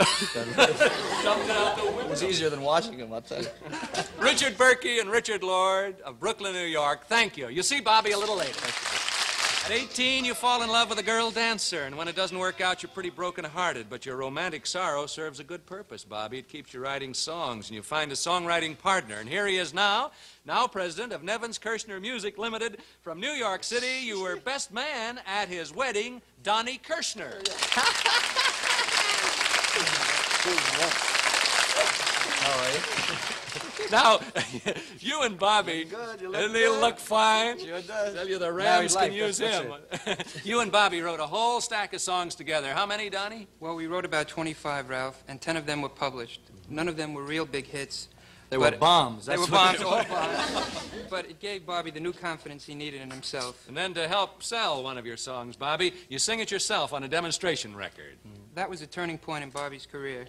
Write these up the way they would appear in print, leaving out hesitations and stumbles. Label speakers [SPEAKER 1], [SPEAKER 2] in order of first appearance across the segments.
[SPEAKER 1] It was easier than washing him, I'll tell you.
[SPEAKER 2] Richard Behrke and Richard Lord of Brooklyn, New York, thank you. You'll see Bobby a little later. At 18, you fall in love with a girl dancer, and when it doesn't work out, you're pretty broken-hearted, but your romantic sorrow serves a good purpose, Bobby. It keeps you writing songs, and you find a songwriting partner. And here he is now president of Nevins Kirshner Music Limited. From New York City, you were best man at his wedding, Donnie Kirshner.
[SPEAKER 1] All right.
[SPEAKER 2] Now, you and Bobby,
[SPEAKER 1] good,
[SPEAKER 2] doesn't he look fine?
[SPEAKER 1] Sure does.
[SPEAKER 2] Tell you the Rams can use him. You and Bobby wrote a whole stack of songs together. How many, Donnie?
[SPEAKER 3] Well, we wrote about 25, Ralph, and 10 of them were published. None of them were real big hits.
[SPEAKER 1] They were bombs.
[SPEAKER 3] They were bombs, all bombs. But it gave Bobby the new confidence he needed in himself.
[SPEAKER 2] And then to help sell one of your songs, Bobby, you sing it yourself on a demonstration record.
[SPEAKER 3] That was a turning point in Bobby's career.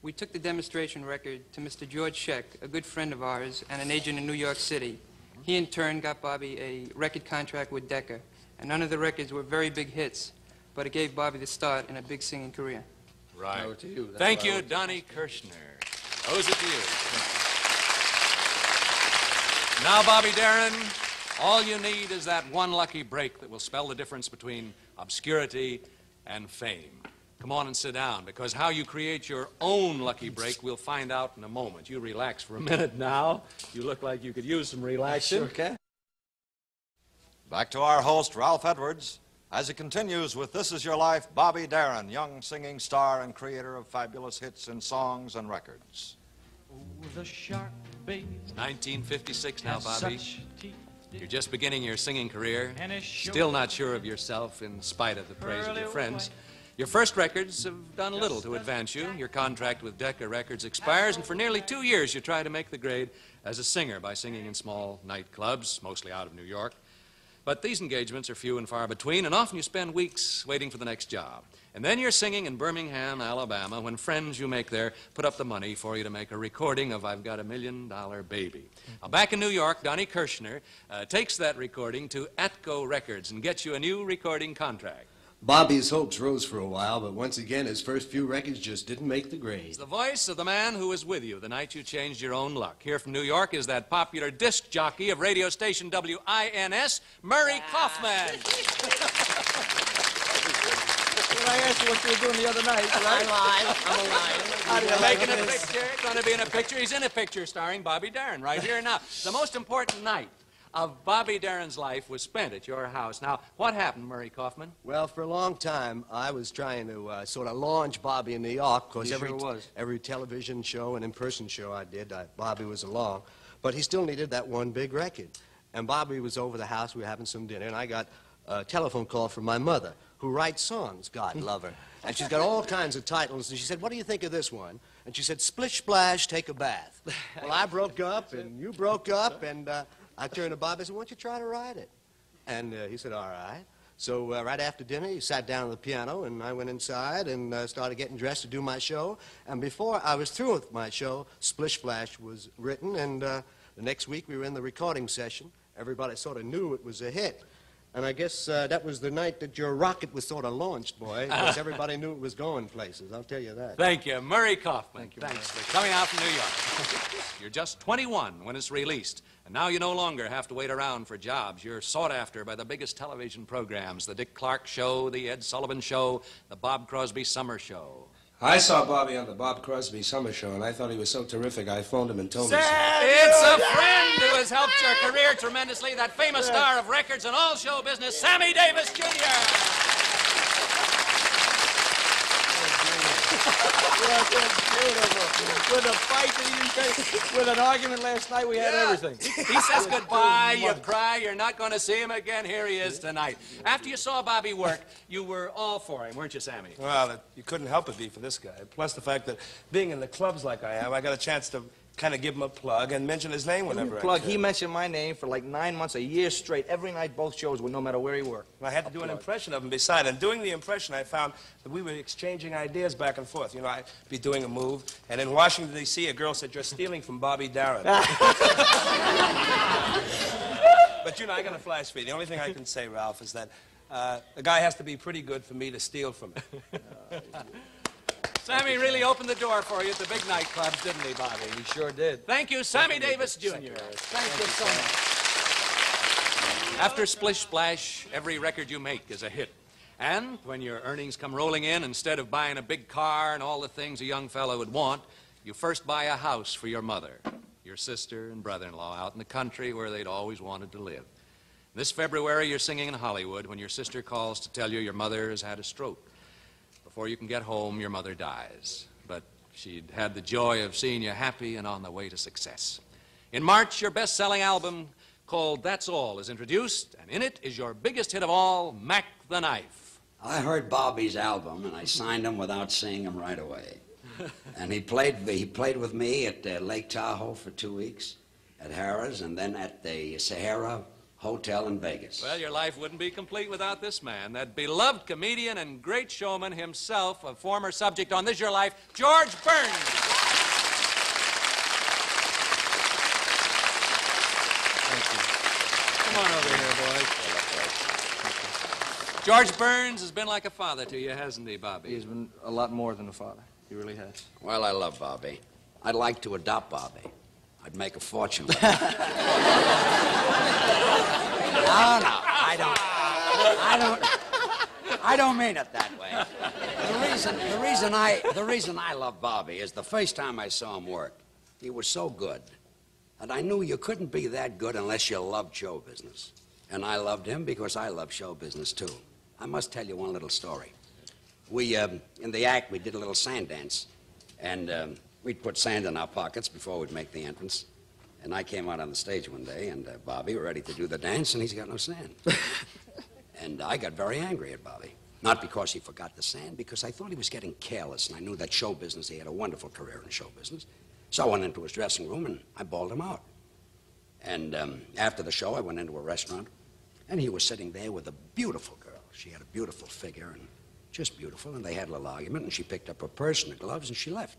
[SPEAKER 3] We took the demonstration record to Mr. George Scheck, a good friend of ours and an agent in New York City. He, in turn, got Bobby a record contract with Decca. And none of the records were very big hits, but it gave Bobby the start in a big singing career.
[SPEAKER 2] Right.
[SPEAKER 1] Over to you.
[SPEAKER 2] Thank you, Donnie Kirshner. Owes it to you. Now, Bobby Darin, all you need is that one lucky break that will spell the difference between obscurity and fame. Come on and sit down, because how you create your own lucky break, we'll find out in a moment. You relax for a minute now. You look like you could use some relaxing.
[SPEAKER 1] Sure can.
[SPEAKER 4] Back to our host, Ralph Edwards, as he continues with This Is Your Life, Bobby Darin, young singing star and creator of fabulous hits in songs and records.
[SPEAKER 5] The sharp bass
[SPEAKER 2] 1956 now, Bobby. You're just beginning your singing career,
[SPEAKER 5] and it's sure
[SPEAKER 2] still not sure of yourself in spite of the praise of your friends. Your first records have done little to advance you. Your contract with Decca Records expires, and for nearly 2 years you try to make the grade as a singer by singing in small nightclubs, mostly out of New York. But these engagements are few and far between, and often you spend weeks waiting for the next job. And then you're singing in Birmingham, Alabama, when friends you make there put up the money for you to make a recording of I've Got a $1 Million Baby. Now, back in New York, Donnie Kirshner takes that recording to Atco Records and gets you a new recording contract.
[SPEAKER 6] Bobby's hopes rose for a while, but once again, his first few records just didn't make the grade.
[SPEAKER 2] It's the voice of the man who was with you the night you changed your own luck. Here from New York is that popular disc jockey of radio station WINS, Murray Kaufman.
[SPEAKER 1] When I asked you what you were doing the other night, right? I'm alive.
[SPEAKER 2] Making a picture, going to be in a picture. He's in a picture starring Bobby Darin right here now. The most important night of Bobby Darin's life was spent at your house. Now, what happened, Murray Kaufman?
[SPEAKER 6] Well, for a long time, I was trying to sort of launch Bobby in New York, because every television show and in-person show I did, Bobby was along. But he still needed that one big record. And Bobby was over the house, we were having some dinner, and I got a telephone call from my mother, who writes songs, God love her. And she's got all kinds of titles, and she said, what do you think of this one? And she said, Splish Splash, Take a Bath. Well, I broke up, and you broke up, and I turned to Bobby and said, why don't you try to write it? And he said, all right. So right after dinner, he sat down at the piano, and I went inside and started getting dressed to do my show. And before I was through with my show, Splish Splash was written, and the next week we were in the recording session. Everybody sort of knew it was a hit. And I guess that was the night that your rocket was sort of launched, boy, because everybody knew it was going places, I'll tell you that.
[SPEAKER 2] Thank you, Murray Kaufman.
[SPEAKER 1] Thank you,
[SPEAKER 2] Thanks for coming out from New York. You're just 21 when it's released, and now you no longer have to wait around for jobs. You're sought after by the biggest television programs, the Dick Clark Show, the Ed Sullivan Show, the Bob Crosby Summer Show.
[SPEAKER 7] I saw Bobby on the Bob Crosby Summer Show, and I thought he was so terrific, I phoned him and told him so.
[SPEAKER 2] It's a friend who has helped your career tremendously, that famous star of records and all show business, Sammy Davis, Jr.
[SPEAKER 1] Yes, that's beautiful. With a fight that he didn't take, with an argument last night, we had everything.
[SPEAKER 2] He says goodbye, you cry, you're not going to see him again. Here he is tonight. After you saw Bobby work, you were all for him, weren't you, Sammy?
[SPEAKER 7] Well, you couldn't help but be for this guy. Plus the fact that being in the clubs like I have, I got a chance to kind of give him a plug and mention his name whenever I could.
[SPEAKER 1] He mentioned my name for like 9 months, a year straight, every night, both shows, no matter where he worked.
[SPEAKER 7] I had to do an impression of him beside. And doing the impression, I found that we were exchanging ideas back and forth. You know, I'd be doing a move, and in Washington, D.C., a girl said, you're stealing from Bobby Darin. But, you know, I got a flash for you. The only thing I can say, Ralph, is that the guy has to be pretty good for me to steal from him.
[SPEAKER 2] Sammy really opened the door for you at the big nightclubs, didn't he, Bobby?
[SPEAKER 1] He sure did.
[SPEAKER 2] Thank you, Sammy Davis, Jr. Thank you so much. After Splish Splash, every record you make is a hit. And when your earnings come rolling in, instead of buying a big car and all the things a young fellow would want, you first buy a house for your mother, your sister and brother-in-law out in the country where they'd always wanted to live. This February, you're singing in Hollywood when your sister calls to tell you your mother has had a stroke. Before you can get home, your mother dies. But she'd had the joy of seeing you happy and on the way to success. In March, your best-selling album called That's All is introduced, and in it is your biggest hit of all, Mac the Knife.
[SPEAKER 8] I heard Bobby's album, and I signed him without seeing him right away. And he played with me at Lake Tahoe for 2 weeks, at Harrah's, and then at the Sahara Hotel in Vegas.
[SPEAKER 2] Well, your life wouldn't be complete without this man, that beloved comedian and great showman himself, a former subject on This Your Life, George Burns. Come on over here, boys. George Burns has been like a father to you, hasn't he, Bobby?
[SPEAKER 1] He's been a lot more than a father. He really has.
[SPEAKER 8] Well, I love Bobby. I'd like to adopt Bobby. I'd make a fortune with him. No, I don't mean it that way. The reason I love Bobby is the first time I saw him work, he was so good. And I knew you couldn't be that good unless you loved show business. And I loved him because I love show business, too. I must tell you one little story. We, in the act, we did a little sand dance. And we'd put sand in our pockets before we'd make the entrance. And I came out on the stage one day, and Bobby were ready to do the dance, and he's got no sand. And I got very angry at Bobby. Not because he forgot the sand, because I thought he was getting careless, and I knew that show business, he had a wonderful career in show business. So I went into his dressing room, and I bawled him out. And after the show, I went into a restaurant, and he was sitting there with a beautiful girl. She had a beautiful figure, and just beautiful, and they had a little argument, and she picked up her purse and her gloves, and she left.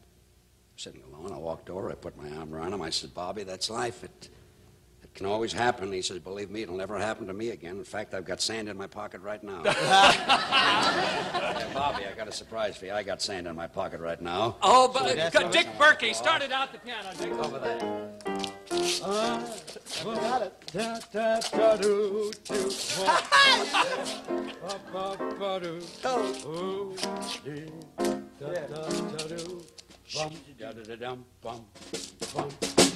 [SPEAKER 8] Sitting alone, I walked over, I put my arm around him, I said, Bobby, that's life. It can always happen. He says, believe me, it'll never happen to me again. In fact, I've got sand in my pocket right now. Bobby, I got a surprise for you. I got sand in my pocket right now.
[SPEAKER 2] Oh, but Dick Behrke started out the piano. Dick, over there.
[SPEAKER 1] Got it.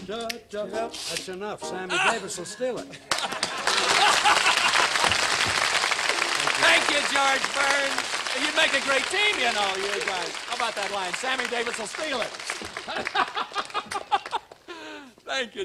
[SPEAKER 6] That's enough. Sammy Davis will steal it.
[SPEAKER 2] Thank you, George Burns. You make a great team, you know, you guys. How about that line? Sammy Davis will steal it. Thank you.